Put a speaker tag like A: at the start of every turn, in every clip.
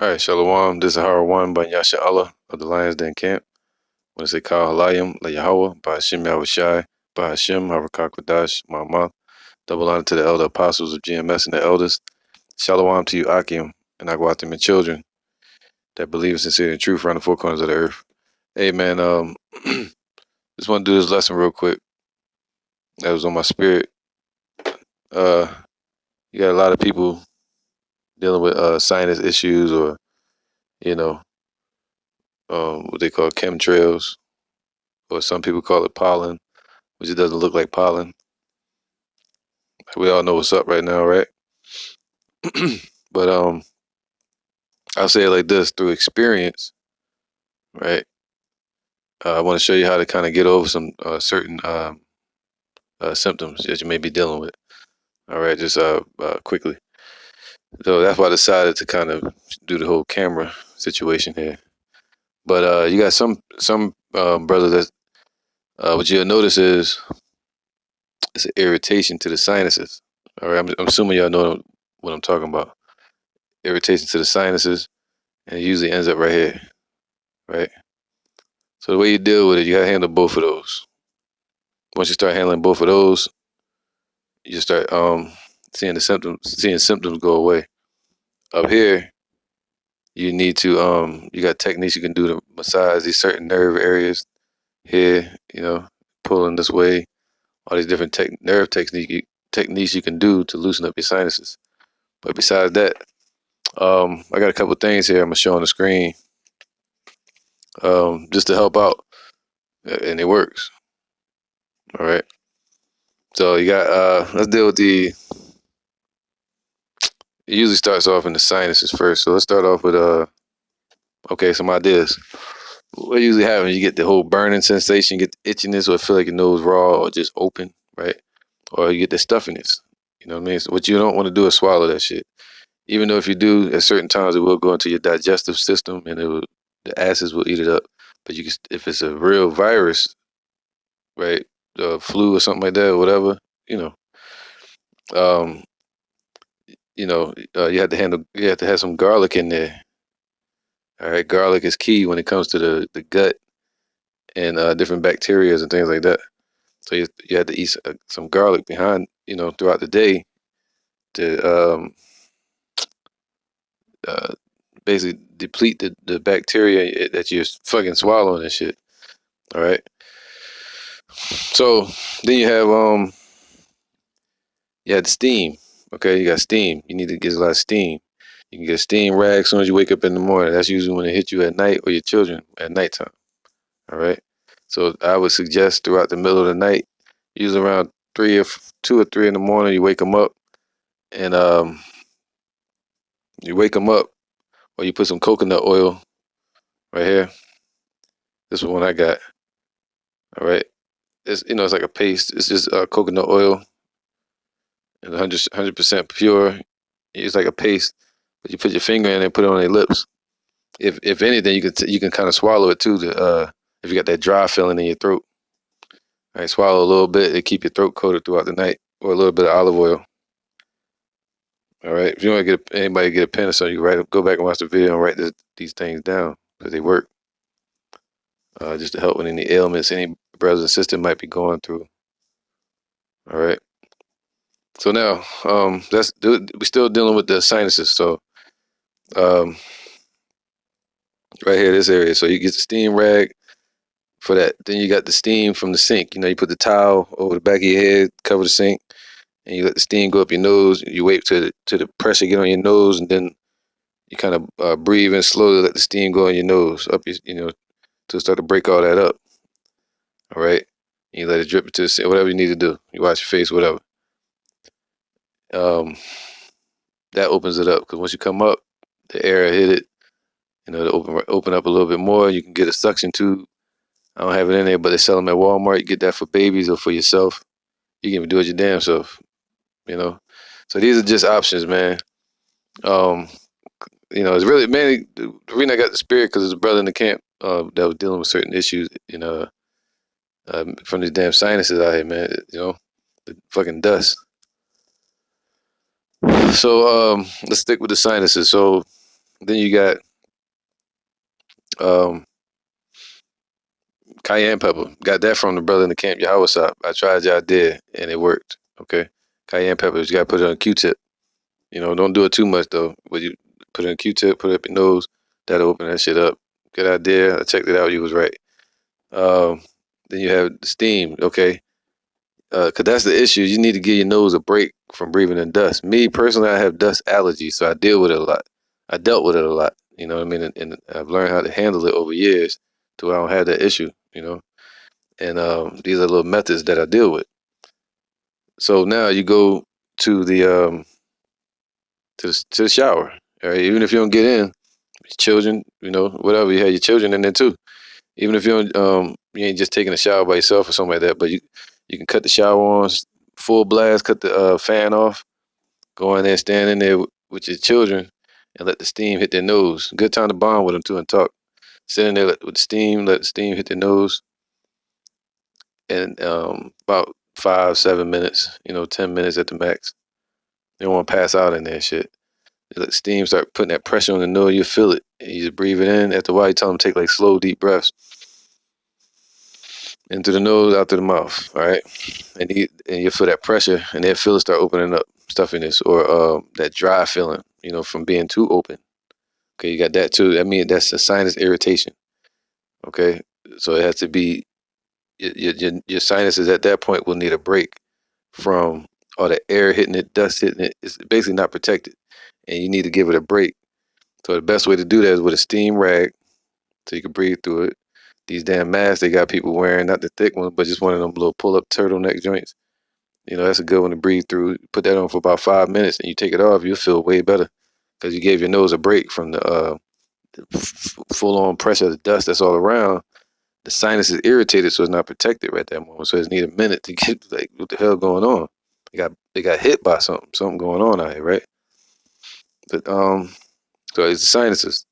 A: All right, Shalom. This is Hara 1 by Yasha Allah of the Lions Den Camp. When I say Kal Halayim, La Yahweh, by Hashem Yahushai, by Hashem, Harakak Vadash, Ma'amah. Double honor to the elder apostles of GMS and the elders. Shalom to you, Akim, and Agwatim and children that believe in sincerity and truth around the four corners of the earth. Hey, man, just want to do this lesson real quick. That was on my spirit. You got a lot of people dealing with sinus issues or, you know, what they call chemtrails, or some people call it pollen, which it doesn't look like pollen. We all know what's up right now, right? But I'll say it like this: through experience, right? I want to show you how to kind of get over some certain symptoms that you may be dealing with. All right, just quickly. So that's why I decided to kind of do the whole camera situation here. But you got some brothers that what you'll notice is it's an irritation to the sinuses. All right, I'm assuming y'all know what I'm talking about. Irritation to the sinuses, and it usually ends up right here, right? So the way you deal with it, you gotta handle both of those. Once you start handling both of those, you start seeing symptoms go away. Up here, you need to you got techniques you can do to massage these certain nerve areas here, pulling this way, all these different nerve techniques you can do to loosen up your sinuses. But besides that, I got a couple things here I'm gonna show on the screen, just to help out, and it works. All right. So you got let's deal with it usually starts off in the sinuses first. So let's start off with okay, some ideas. What usually happens, you get the whole burning sensation, you get the itchiness, or feel like your nose raw or just open, right? Or you get the stuffiness. You know what I mean? So what you don't want to do is swallow that shit. Even though if you do, at certain times it will go into your digestive system and the acids will eat it up. But you can, if it's a real virus, right, flu or something like that, or whatever, um, you have to have some garlic in there. All right, garlic is key when it comes to the gut and different bacteria and things like that. So you have to eat some garlic throughout the day to basically deplete the bacteria that you're fucking swallowing and shit. All right. So then you have the steam. Okay, you got steam. You need to get a lot of steam. You can get a steam rag as soon as you wake up in the morning. That's usually when it hits you at night, or your children at nighttime. All right. So I would suggest throughout the middle of the night, usually around 2 or 3 in the morning, you wake them up, and or you put some coconut oil right here. This is one I got. All right. It's like a paste. It's just coconut oil, and 100% pure. It's like a paste, but you put your finger in and put it on your lips. If anything, you can kind of swallow it too. If you got that dry feeling in your throat, all right, swallow a little bit to keep your throat coated throughout the night, or a little bit of olive oil. All right. If you want to anybody get a pen or something, you go back and watch the video and write these things down, because they work. Just to help with any ailments any brothers and sisters might be going through. All right. So now, we're still dealing with the sinuses. So, right here, this area. So you get the steam rag for that. Then you got the steam from the sink. You put the towel over the back of your head, cover the sink, and you let the steam go up your nose. You wait till the pressure get on your nose, and then you kind of breathe in slowly, let the steam go in your nose up to start to break all that up. All right. And you let it drip into the sink, whatever you need to do. You wash your face, whatever. That opens it up, because once you come up, the air hit it, to open up a little bit more. You can get a suction tube. I don't have it in there, but they sell them at Walmart. You get that for babies or for yourself. You can even do it your damn self, So these are just options, man. It's really mainly the reason I got the spirit, because there's a brother in the camp that was dealing with certain issues, from these damn sinuses out here, man. The fucking dust. So let's stick with the sinuses. So Then you got um, cayenne pepper. Got that from the brother in the camp, Yahweh. I tried your idea and it worked. Okay. Cayenne peppers, you gotta put it on a Q-tip. Don't do it too much though. But you put it in a Q-tip, put it up your nose, that'll open that shit up. Good idea. I checked it out, you was right. Um, then you have the steam, okay? Cause that's the issue. You need to give your nose a break from breathing in dust. Me personally, I have dust allergies, so I deal with it a lot. I dealt with it a lot, you know what I mean? And I've learned how to handle it over years to where I don't have that issue. And these are little methods that I deal with. So now you go to the shower. All right, even if you don't get in, children, whatever, you have your children in there too. Even if you ain't just taking a shower by yourself or something like that, but you can cut the shower on full blast, cut the fan off, go in there, stand in there with your children, and let the steam hit their nose. Good time to bond with them too and talk. Sit in there with the steam, let the steam hit their nose, and about 5, 7 minutes, 10 minutes at the max. You don't want to pass out in there, shit. You let the steam start putting that pressure on the nose, you feel it. And you just breathe it in. After a while, you tell them to take like slow, deep breaths into the nose, out through the mouth. All right, and you feel that pressure, and they'll feel it start opening up, stuffiness, or that dry feeling, from being too open. Okay, you got that too. I mean, that's a sinus irritation. Okay, so it has to be your sinuses at that point will need a break from all the air hitting it, dust hitting it. It's basically not protected, and you need to give it a break. So the best way to do that is with a steam rag, so you can breathe through it. These damn masks they got people wearing, not the thick ones, but just one of them little pull-up turtleneck joints. That's a good one to breathe through. Put that on for about 5 minutes, and you take it off, you'll feel way better because you gave your nose a break from the full-on pressure of the dust that's all around. The sinus is irritated, so it's not protected right at that moment. So it need a minute to get like, what the hell going on? They got hit by something going on out here, right? But so it's the sinuses,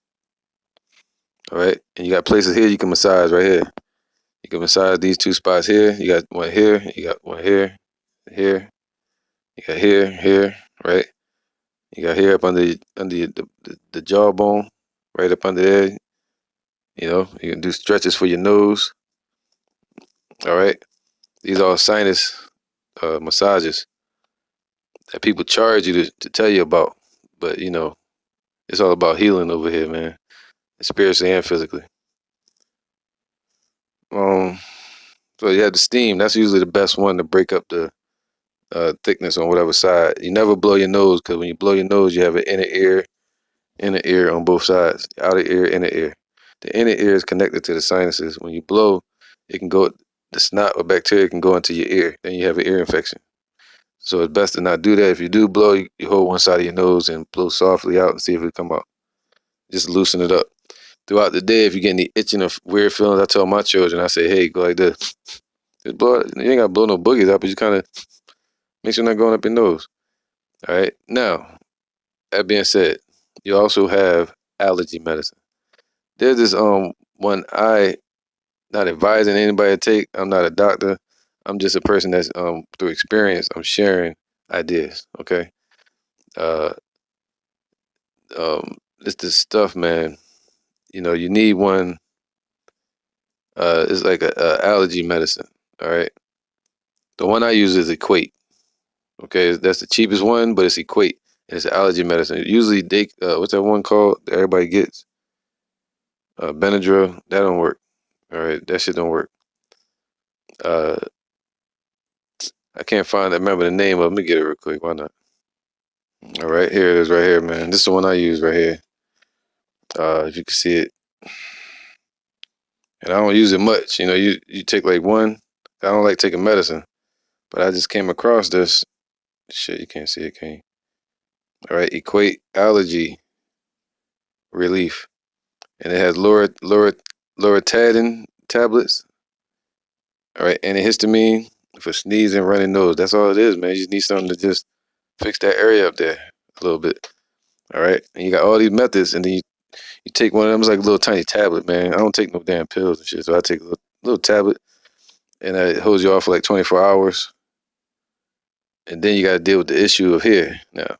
A: all right. And you got places here you can massage right here. You can massage these two spots here. You got one here. You got one here, here. You got here, right? You got here up under the jawbone, right up under there. You can do stretches for your nose. All right. These are all sinus massages that people charge you to tell you about. But it's all about healing over here, man, spiritually and physically. So you have the steam. That's usually the best one to break up the thickness on whatever side. You never blow your nose because when you blow your nose, you have an inner ear on both sides, outer ear, inner ear. The inner ear is connected to the sinuses. When you blow, it can go, the snot or bacteria can go into your ear. Then you have an ear infection. So it's best to not do that. If you do blow, you hold one side of your nose and blow softly out and see if it come out. Just loosen it up. Throughout the day, if you get any itching or weird feelings, I tell my children, I say, hey, go like this. Just blow, you ain't got to blow no boogies out, but you kind of make sure not going up your nose. All right. Now, that being said, you also have allergy medicine. There's this one I not advising anybody to take. I'm not a doctor. I'm just a person that's through experience. I'm sharing ideas. Okay. Uh, it's this stuff, man. You need one. It's like a allergy medicine. All right. The one I use is Equate. Okay, that's the cheapest one, but it's Equate. And it's allergy medicine. Usually, what's that one called that everybody gets? Benadryl. That don't work. All right, that shit don't work. Uh, I can't remember the name of it. Let me get it real quick. Why not? All right, here it is right here, man. This is the one I use right here. If you can see it. And I don't use it much. You take like one. I don't like taking medicine. But I just came across this. Shit, you can't see it, can you? All right, Equate allergy relief. And it has loratadine tablets. All right, antihistamine for sneezing, running nose. That's all it is, man. You just need something to just fix that area up there a little bit. All right, and you got all these methods, and then you take one of them. It's like a little tiny tablet, man. I don't take no damn pills and shit, so I take a little tablet, and it holds you off for like 24 hours. And then you got to deal with the issue of here now.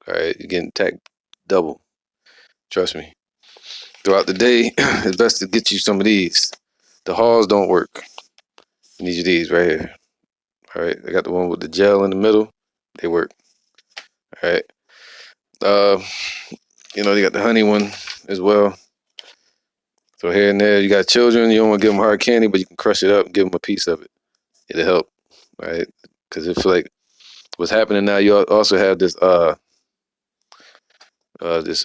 A: All right, you're getting attacked double. Trust me. Throughout the day, it's best to get you some of these. The Halls don't work. You need you these right here. All right. I got the one with the gel in the middle. They work. All right. Uh, you got the honey one as well. So here and there, you got children. You don't want to give them hard candy, but you can crush it up and give them a piece of it. It'll help, right? Because it feel like what's happening now. You also have this what is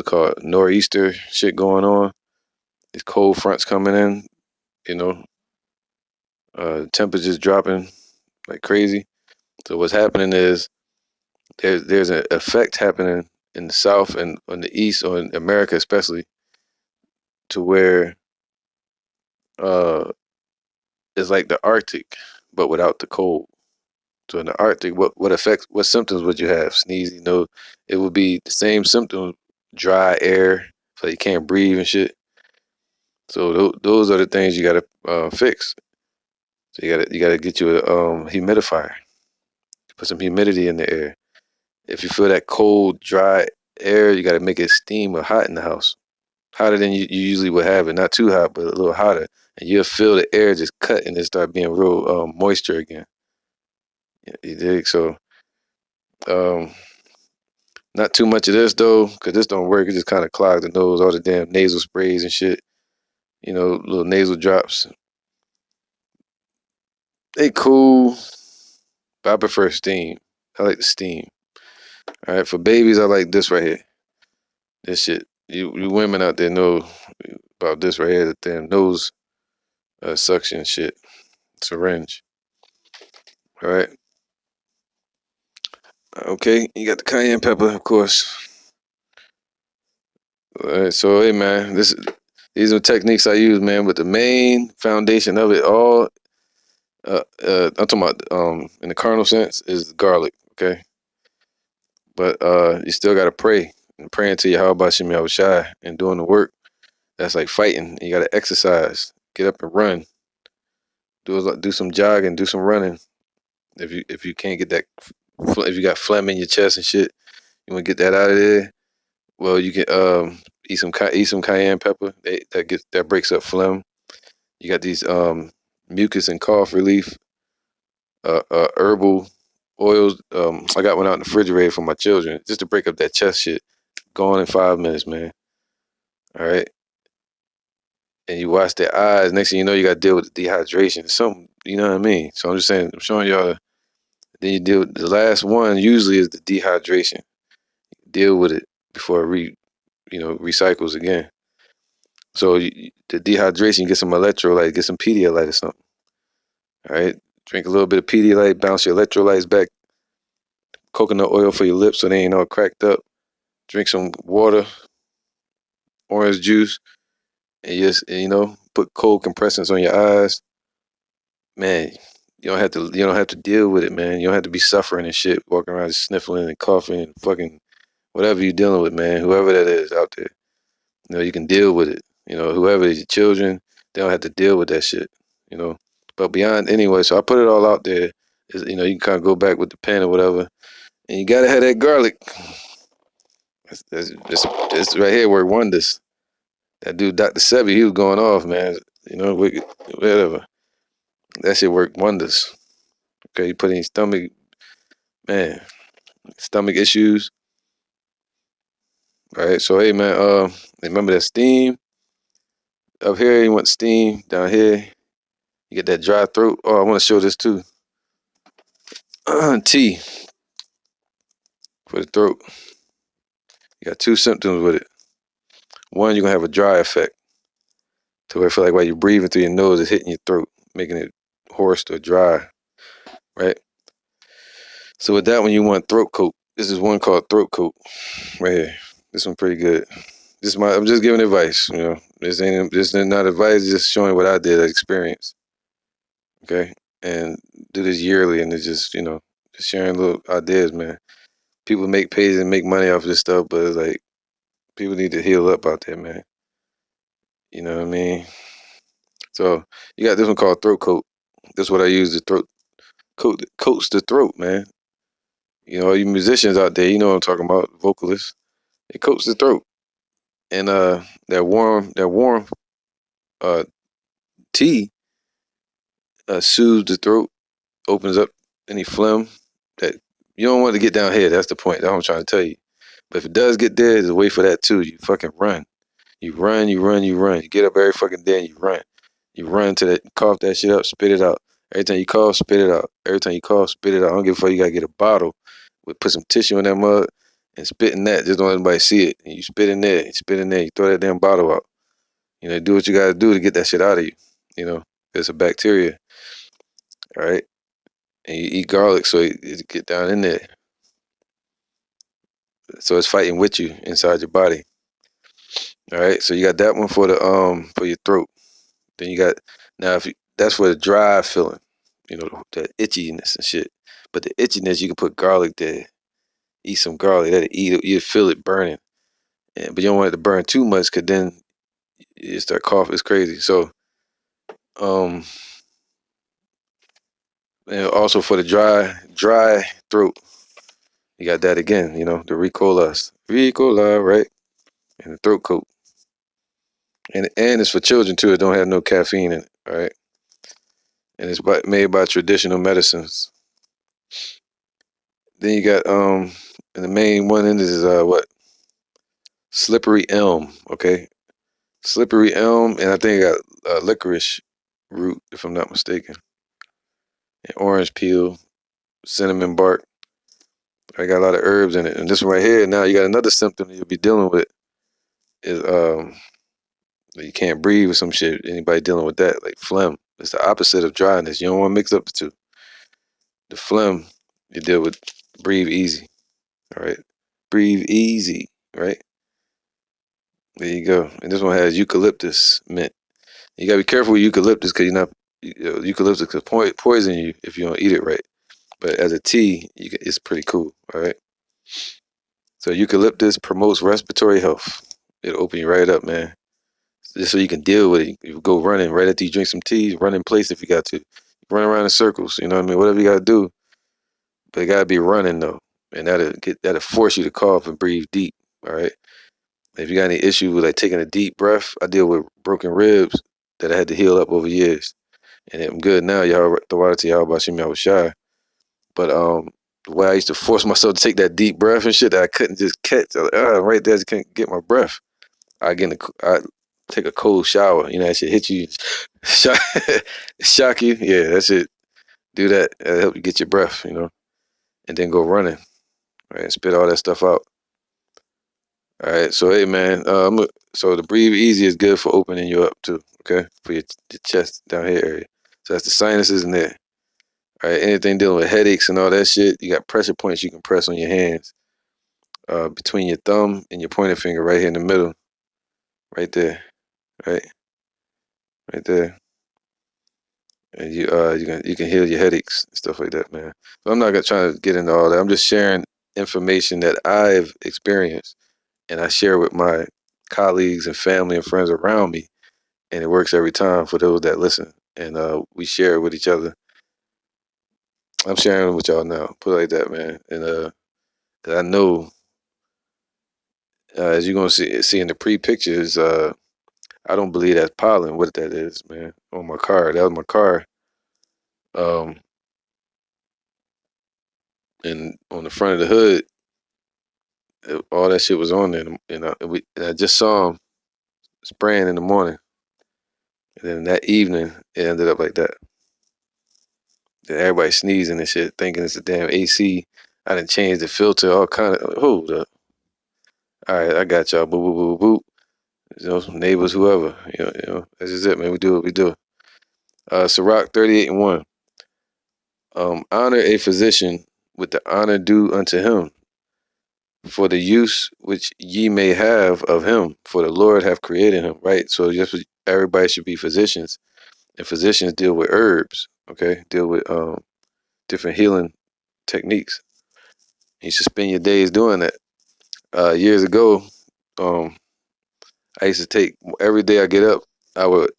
A: it called? Nor'easter shit going on. These cold fronts coming in. You know, temperatures dropping like crazy. So what's happening is there's an effect happening in the South and on the East, or in America especially, to where uh it's like the Arctic, but without the cold. So in the Arctic, what symptoms would you have? Sneezing, it would be the same symptom, dry air, so you can't breathe and shit. So those are the things you gotta fix. So you gotta get you a humidifier, put some humidity in the air. If you feel that cold, dry air, you gotta make it steam or hot in the house, hotter than you usually would have it. Not too hot, but a little hotter, and you'll feel the air just cut and it start being real moisture again. You dig? So um, not too much of this though, because this don't work. It just kind of clogs the nose. All the damn nasal sprays and shit. Little nasal drops. They cool, but I prefer steam. I like the steam. All right, for babies, I like this right here. This shit. You women out there know about this right here. The damn nose suction shit. Syringe. All right. Okay, you got the cayenne pepper, of course. All right, so hey man, these are techniques I use, man. But the main foundation of it all, I'm talking about in the carnal sense, is garlic. Okay, but you still gotta pray and pray until your how about Shemi Awashai and doing the work. That's like fighting. You gotta exercise, get up and run, do some jogging, do some running. If you can't get that, if you got phlegm in your chest and shit, you wanna get that out of there. Well, you can eat some cayenne pepper. That breaks up phlegm. You got these mucus and cough relief herbal oils. I got one out in the refrigerator for my children just to break up that chest shit. Gone in 5 minutes, man. All right, and you wash their eyes. Next thing you know, you got to deal with the dehydration. Something, you know what I mean? So I'm just saying, I'm showing y'all. Then you deal with the last one. Usually is the dehydration. Deal with it before recycles again. So the dehydration, get some electrolyte, get some Pedialyte or something. All right, drink a little bit of Pedialyte, bounce your electrolytes back. Coconut oil for your lips so they ain't all cracked up. Drink some water, orange juice, and just put cold compressants on your eyes. Man, you don't have to deal with it, man. You don't have to be suffering and shit, walking around just sniffling and coughing and fucking whatever you're dealing with, man. Whoever that is out there, you can deal with it. Whoever is your children, they don't have to deal with that shit. But beyond anyway, so I put it all out there. You can kind of go back with the pen or whatever, and you gotta have that garlic. It's right here work wonders. That dude, Dr. Sebi, he was going off, man. Whatever. That shit worked wonders. Okay, you put in stomach, man, stomach issues. All right, so hey, man, remember that steam? Up here, you want steam. Down here, you get that dry throat. Oh, I want to show this too. Tea for the throat. You got two symptoms with it. One, you're going to have a dry effect to where I feel like while you're breathing through your nose, it's hitting your throat, making it hoarse or dry, right? So with that one, you want throat coat. This is one called throat coat right here. This one pretty good. I'm just giving advice, This is not advice, just showing what I did, experience. Okay? And do this yearly, and it's just sharing little ideas, man. People make pages and make money off of this stuff, but it's like people need to heal up out there, man. You know what I mean? So you got this one called throat coat. This is what I use, the throat coat, coats the throat, man. All you musicians out there, you know what I'm talking about, vocalists. It coats the throat. and that warm uh tea soothes the throat, opens up any phlegm that you don't want to get down here. That's the point. That's what I'm trying to tell you. But if it does get there, there's a way for that too. You fucking run. You run, you run, you run. You get up every fucking day and you run. You run to that, cough that shit up, spit it out. Every time you cough, spit it out. Every time you cough, spit it out. I don't give a fuck. You gotta get a bottle, put some tissue in that mug, and spit in that. Just don't let anybody see it. And you spit in there, you spit in there. You throw that damn bottle out. Do what you gotta do to get that shit out of you. It's a bacteria, all right? And you eat garlic so it get down in there. So it's fighting with you inside your body. All right. So you got that one for your throat. Then you got now if you, that's for the dry feeling, that itchiness and shit. But the itchiness you can put garlic there. Eat some garlic. You feel it burning. But you don't want it to burn too much because then you start coughing. It's crazy. So um and also for the dry throat, you got that again, the Ricola, right? And the throat coat. And it's for children too. It don't have no caffeine in it, all right? And it's made by traditional medicines. Then you got and the main one in this is what? Slippery elm, okay? Slippery elm, and I think it got licorice root, if I'm not mistaken. And orange peel, cinnamon bark. I got a lot of herbs in it. And this one right here, now you got another symptom you'll be dealing with is you can't breathe or some shit. Anybody dealing with that, like phlegm. It's the opposite of dryness. You don't want to mix up the two. The phlegm, you deal with breathe easy. All right. Breathe easy, right? There you go. And this one has eucalyptus mint. You gotta be careful with eucalyptus because eucalyptus could poison you if you don't eat it right. But as a tea, it's pretty cool. All right. So eucalyptus promotes respiratory health. It'll open you right up, man. Just so you can deal with it. You go running right after you drink some tea. Run in place if you got to. Run around in circles. You know what I mean? Whatever you gotta do, but it gotta be running though, and that'll force you to cough and breathe deep. All right. If you got any issue with like taking a deep breath, I deal with broken ribs that I had to heal up over years, and I'm good now. Y'all, the water to y'all about me, I was shy, but the way I used to force myself to take that deep breath and shit that I couldn't just catch, I was like, right there, I just can't get my breath. I take a cold shower. That shit hit you, shock you. Yeah, that shit. Do that. That'll help you get your breath. And then go running, right, and spit all that stuff out. All right, so hey man, so the breathe easy is good for opening you up too, okay, for your chest down here area. So that's the sinuses in there. All right, anything dealing with headaches and all that shit, you got pressure points you can press on your hands, between your thumb and your pointer finger, right here in the middle, right there, right, right there, and you can heal your headaches and stuff like that, man. So I'm not gonna try to get into all that. I'm just sharing information that I've experienced and I share with my colleagues and family and friends around me, and it works every time for those that listen. And we share it with each other. I'm sharing it with y'all now. Put it like that, man. And 'cause I know, as you're gonna see in the pre-pictures, I don't believe that's pollen. What that is, man? On my car, that was my car. Um, and on the front of the hood, all that shit was on there. And I just saw him spraying in the morning, and then that evening it ended up like that. Then everybody sneezing and shit, thinking it's a damn AC. I done changed the filter, all kind of. Hold up. All right, I got y'all. Boo, boo, boo, boo. Some neighbors, whoever. That's just it, man. We do what we do. Sirach 38 and 1. Honor a physician with the honor due unto him, for the use which ye may have of him, for the Lord hath created him. Right. So just everybody should be physicians, and physicians deal with herbs. Okay, deal with different healing techniques. You should spend your days doing that. Years ago, um, I used to take every day I get up, I would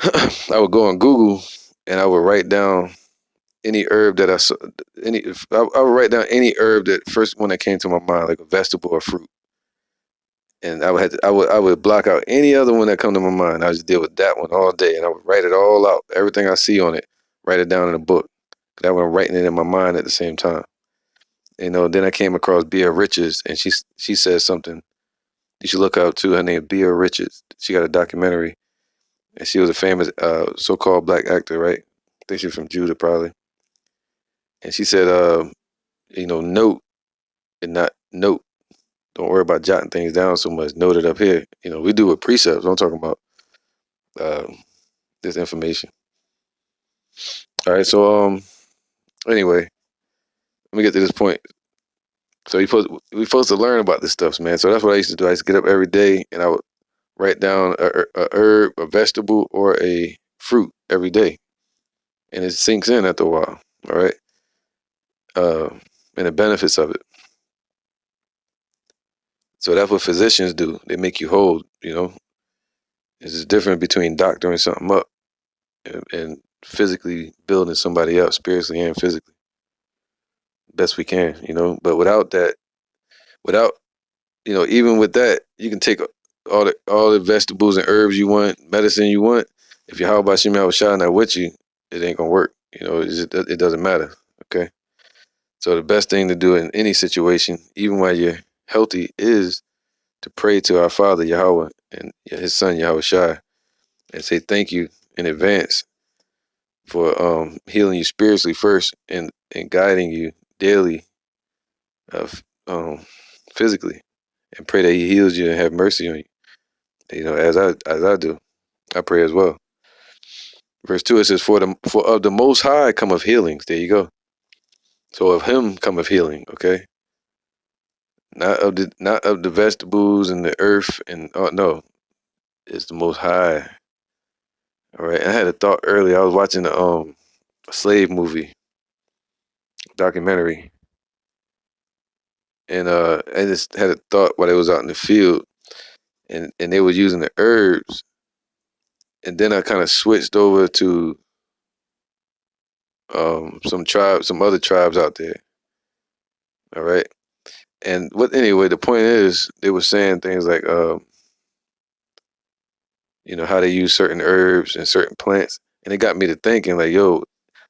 A: I would go on Google and I would write down any herb that I saw. I would write down any herb that first one that came to my mind, like a vegetable or fruit, And I would block out any other one that come to my mind. I just deal with that one all day, and I would write it all out, everything I see on it, write it down in a book. That way I'm writing it in my mind at the same time. Then I came across Bea Richards, and she said something you should look up too. Her name is Bea Richards. She got a documentary, and she was a famous so-called black actor, right? I think she's from Judah probably. And she said, note and not note. Don't worry about jotting things down so much. Note it up here. We do with precepts. I'm talking about uh, this information. All right. So anyway, let me get to this point. So we supposed to learn about this stuff, man. So that's what I used to do. I used to get up every day and I would write down a herb, a vegetable, or a fruit every day, and it sinks in after a while. All right. Uh, and the benefits of it. So that's what physicians do. They make you whole. It's just different between doctoring something up and physically building somebody up spiritually and physically best we can. But without that, without even with that, you can take all the vegetables and herbs you want, medicine you want. If your how about Shimei was shouting that with you, it ain't gonna work. It doesn't matter. Okay. So the best thing to do in any situation, even while you're healthy, is to pray to our Father Yahweh and His Son Yahweh Shai, and say thank you in advance for healing you spiritually first and guiding you daily, physically, and pray that He heals you and have mercy on you. As I do, I pray as well. Verse 2, it says, For of the Most High cometh healings. There you go. So of Him cometh healing. Okay, not of the vegetables and the earth and no, it's the Most High. All right. I had a thought earlier. I was watching a slave movie documentary, and I just had a thought while they was out in the field, and they were using the herbs, and then I kind of switched over to some other tribes out there. All right. And anyway, the point is, they were saying things like, how they use certain herbs and certain plants. And it got me to thinking, like, yo,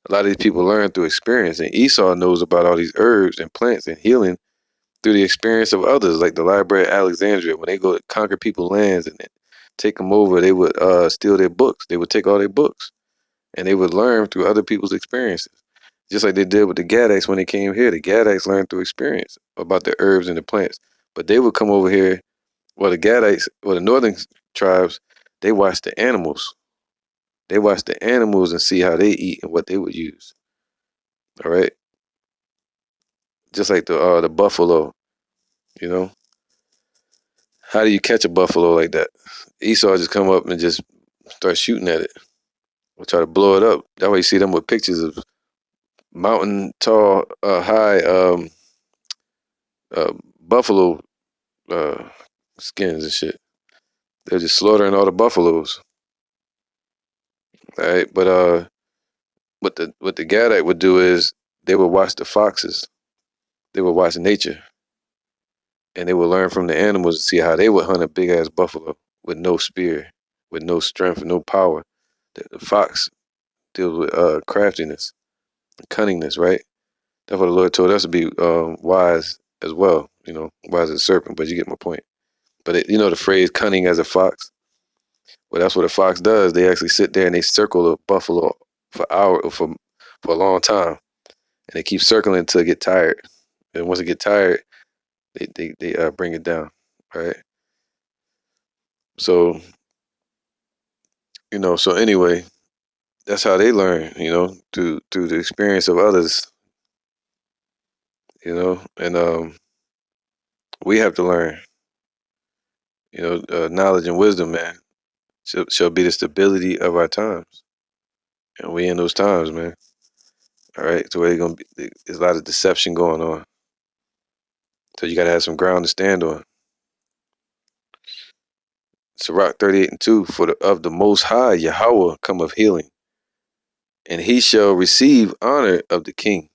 A: a lot of these people learn through experience. And Esau knows about all these herbs and plants and healing through the experience of others, like the Library of Alexandria. When they go to conquer people's lands and take them over, they would steal their books. They would take all their books. And they would learn through other people's experiences. Just like they did with the Gadites when they came here. The Gadites learned through experience about the herbs and the plants. But they would come over here, the northern tribes, they watched the animals. They watched the animals and see how they eat and what they would use. All right? Just like the buffalo, you know? How do you catch a buffalo like that? Esau just come up and just start shooting at it. Or try to blow it up. That way you see them with pictures of mountain tall, high buffalo skins and shit. They're just slaughtering all the buffaloes. All right, but what the Gadite would do is they would watch the foxes. They would watch nature, and they would learn from the animals and see how they would hunt a big ass buffalo with no spear, with no strength and no power. The fox deals with craftiness, and cunningness, right? That's what the Lord told us to be wise as well. Wise as a serpent, but you get my point. But the phrase "cunning as a fox." Well, that's what a fox does. They actually sit there and they circle a buffalo for a long time, and they keep circling until it get tired. And once it get tired, they bring it down, right? So so anyway, that's how they learn, through the experience of others, and we have to learn, knowledge and wisdom, man, shall be the stability of our times, and we in those times, man. All right, so there's a lot of deception going on, so you gotta have some ground to stand on. Sirach 38:2, for of the Most High Yahweh cometh healing, and he shall receive honor of the king.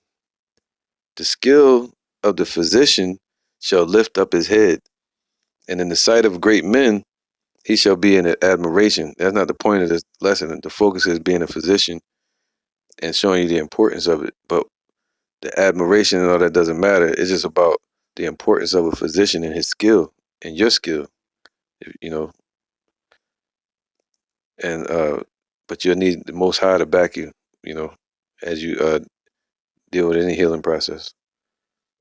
A: The skill of the physician shall lift up his head, And in the sight of great men, he shall be in admiration. That's not the point of this lesson. The focus is being a physician and showing you the importance of it. But the admiration and all that doesn't matter. It's just about the importance of a physician and his skill and your skill, you know. And but you'll need the Most High to back you, you know, as you deal with any healing process.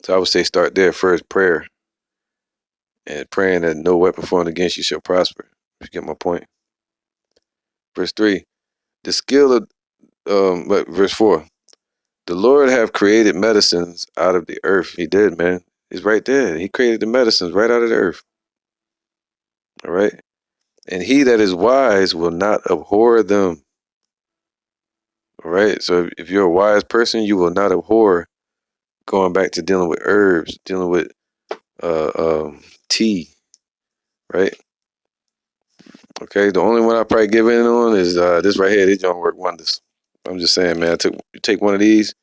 A: So I would say start there first, prayer, and praying that no weapon formed against you shall prosper. If you get my point. Verse 3, the skill of but verse 4, the Lord have created medicines out of the earth. He did, man. He's right there. He created the medicines right out of the earth. All right. And he that is wise will not abhor them. All right. So if you're a wise person, you will not abhor going back to dealing with herbs, dealing with tea, right? Okay. The only one I probably give in on is this right here. These don't work wonders. I'm just saying, man. You take one of these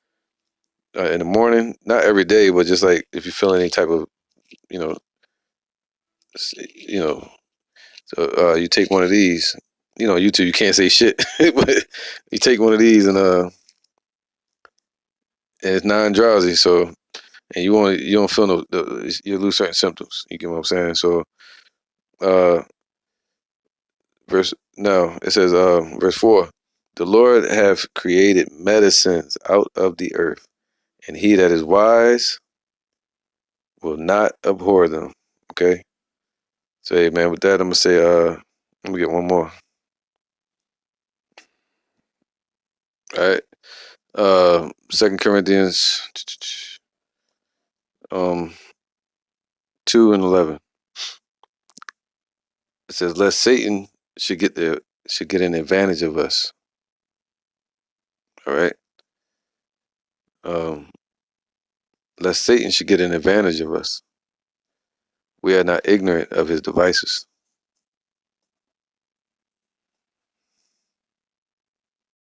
A: in the morning, not every day, but just like if you feel any type of, you know, you know. So you take one of these. You know, YouTube, you can't say shit, but you take one of these and it's non-drowsy. So and you don't feel you lose certain symptoms. You get what I'm saying? So uh it says verse 4, the Lord have created medicines out of the earth, and he that is wise will not abhor them. Okay. So hey man, with that I'm gonna say let me get one more. All right. 2 Corinthians 2:11. It says, lest Satan should get an advantage of us. All right. Um, lest Satan should get an advantage of us. We are not ignorant of his devices.